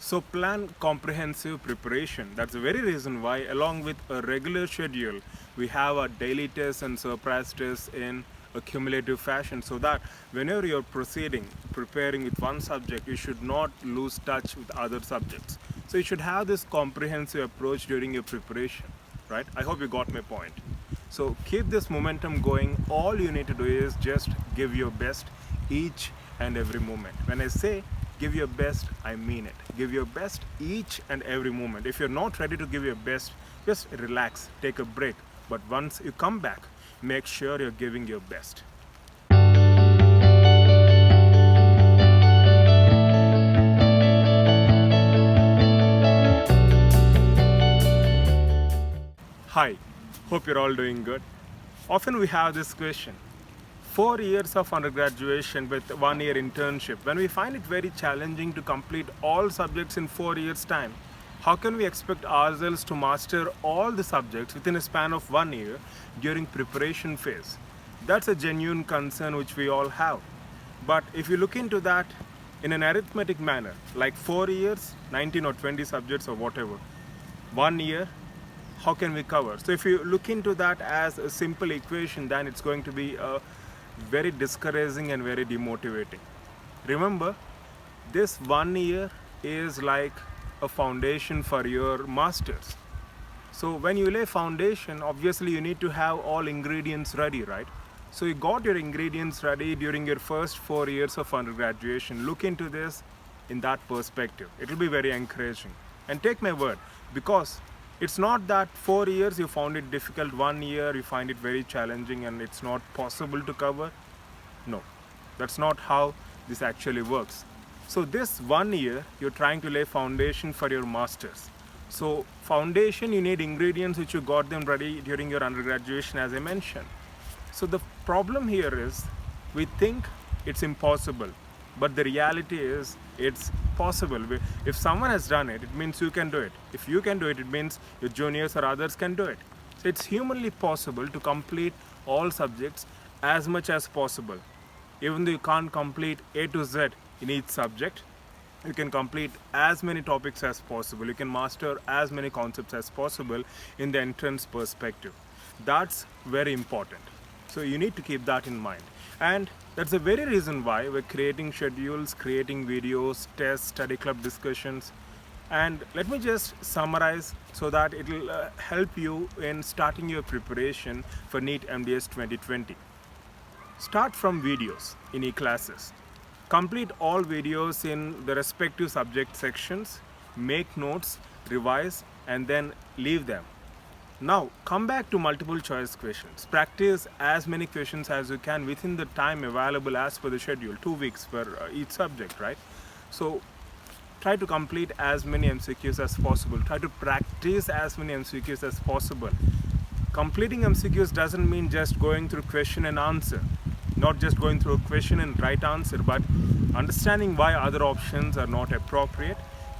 So plan comprehensive preparation. That's the very reason why, along with a regular schedule, we have our daily tests and surprise tests in a cumulative fashion, so that whenever you're preparing with one subject, you should not lose touch with other subjects. So you should have this comprehensive approach during your preparation, right? I hope you got my point. So keep this momentum going. All you need to do is just give your best each and every moment. When I say give your best, I mean it. Give your best each and every moment. If you're not ready to give your best, just relax, take a break. But once you come back, make sure you're giving your best. Hi, hope you're all doing good. Often we have this question: 4 years of undergraduation with 1 year internship. When we find it very challenging to complete all subjects in 4 years' time, how can we expect ourselves to master all the subjects within a span of 1 year during preparation phase? That's a genuine concern which we all have. But if you look into that in an arithmetic manner, like 4 years, 19 or 20 subjects or whatever, 1 year, how can we cover? So if you look into that as a simple equation, then it's going to be very discouraging and very demotivating. Remember, this 1 year is like a foundation for your masters. So when you lay foundation, obviously you need to have all ingredients ready, right? So you got your ingredients ready during your first 4 years of undergraduation. Look into this in that perspective. It will be very encouraging. And take my word, because it's not that 4 years you found it difficult, 1 year you find it very challenging and it's not possible to cover. No, that's not how this actually works. So this 1 year you're trying to lay foundation for your masters. So foundation, you need ingredients which you got them ready during your undergraduation, as I mentioned. So the problem here is we think it's impossible, but the reality is it's possible. If someone has done it, it means you can do it. If you can do it, it means your juniors or others can do it. So it's humanly possible to complete all subjects as much as possible. Even though you can't complete A to Z in each subject, you can complete as many topics as possible. You can master as many concepts as possible in the entrance perspective. That's very important. So you need to keep that in mind. And that's the very reason why we're creating schedules, creating videos, tests, study club discussions. And let me just summarize so that it will help you in starting your preparation for NEET MDS 2020. Start from videos in e-classes. Complete all videos in the respective subject sections, make notes, revise, and then leave them. Now, come back to multiple choice questions. Practice as many questions as you can within the time available as per the schedule, 2 weeks for each subject, right? So, try to complete as many MCQs as possible. Try to practice as many MCQs as possible. Completing MCQs doesn't mean just going through question and answer. Not just going through a question and right answer, but understanding why other options are not appropriate,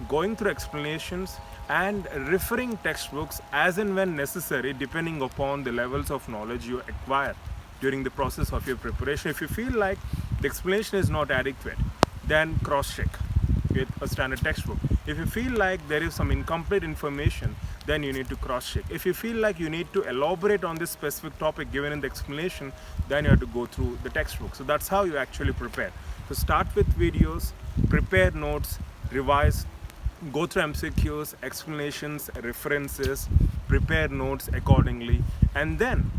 going through explanations, and referring textbooks as and when necessary, depending upon the levels of knowledge you acquire during the process of your preparation. If you feel like the explanation is not adequate, then cross-check with a standard textbook. If you feel like there is some incomplete information, then you need to cross-check. If you feel like you need to elaborate on this specific topic given in the explanation, then you have to go through the textbook. So that's how you actually prepare. So start with videos, prepare notes, revise, go through MCQs, explanations, references, prepare notes accordingly, and then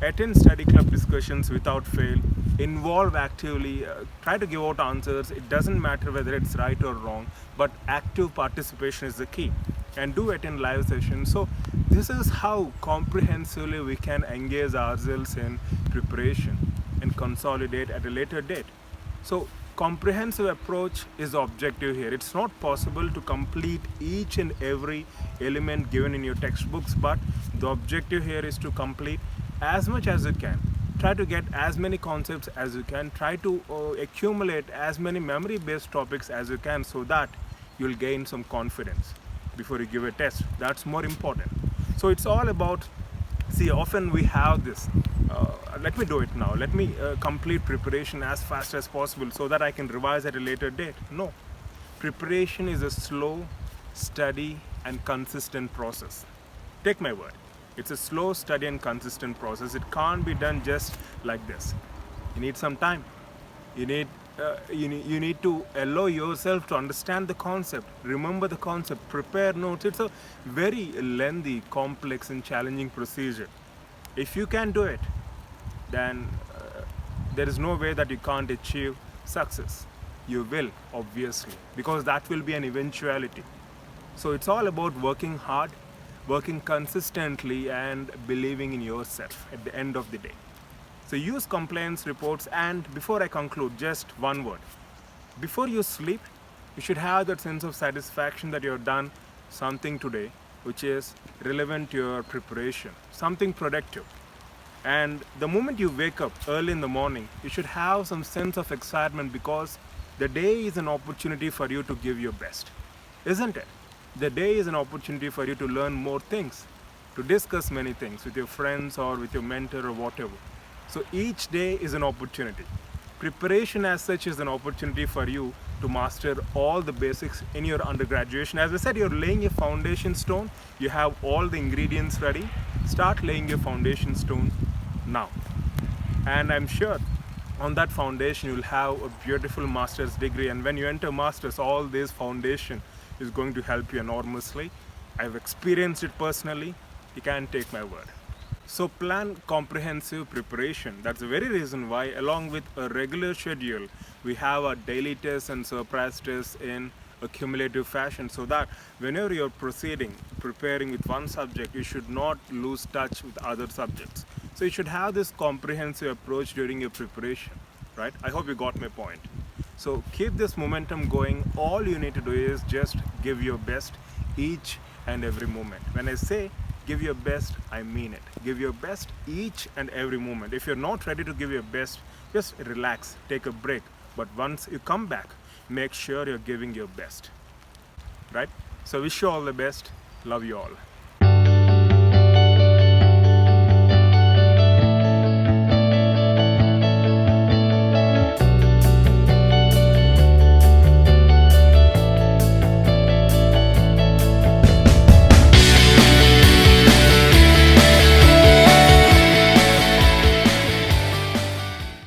attend study club discussions without fail. Involve actively, try to give out answers. It doesn't matter whether it's right or wrong, but active participation is the key. And do attend live sessions. So this is how comprehensively we can engage ourselves in preparation and consolidate at a later date. So comprehensive approach is the objective here. It's not possible to complete each and every element given in your textbooks, but the objective here is to complete as much as you can. Try to get as many concepts as you can. Try to accumulate as many memory-based topics as you can, so that you'll gain some confidence before you give a test. That's more important. So it's all about, see, often we have this, let me do it now, let me complete preparation as fast as possible so that I can revise at a later date. No, Preparation is a slow, steady, and consistent process. Take my word. It's a slow, steady, and consistent process. It can't be done just like this. You need some time. You need to allow yourself to understand the concept, remember the concept, prepare notes. It's a very lengthy, complex, and challenging procedure. If you can do it, then there is no way that you can't achieve success. You will, obviously, because that will be an eventuality. So it's all about working hard, working consistently, and believing in yourself at the end of the day. So use compliance reports, and before I conclude, just one word. Before you sleep, you should have that sense of satisfaction that you have done something today which is relevant to your preparation, something productive. And the moment you wake up early in the morning, you should have some sense of excitement because the day is an opportunity for you to give your best, isn't it? The day is an opportunity for you to learn more things, to discuss many things with your friends or with your mentor or whatever. So each day is an opportunity. Preparation as such is an opportunity for you to master all the basics in your undergraduation. As I said, you're laying a foundation stone. You have all the ingredients ready. Start laying your foundation stone now. And I'm sure on that foundation you'll have a beautiful master's degree. And when you enter master's, all this foundation is going to help you enormously. I've experienced it personally. You can't take my word. So plan comprehensive preparation. That's the very reason why, along with a regular schedule, we have our daily tests and surprise tests in a cumulative fashion, so that whenever you're preparing with one subject, you should not lose touch with other subjects. So you should have this comprehensive approach during your preparation, right? I hope you got my point. So keep this momentum going. All you need to do is just give your best each and every moment. When I say give your best, I mean it. Give your best each and every moment. If you're not ready to give your best, just relax, take a break. But once you come back, make sure you're giving your best, right? So wish you all the best. Love you all.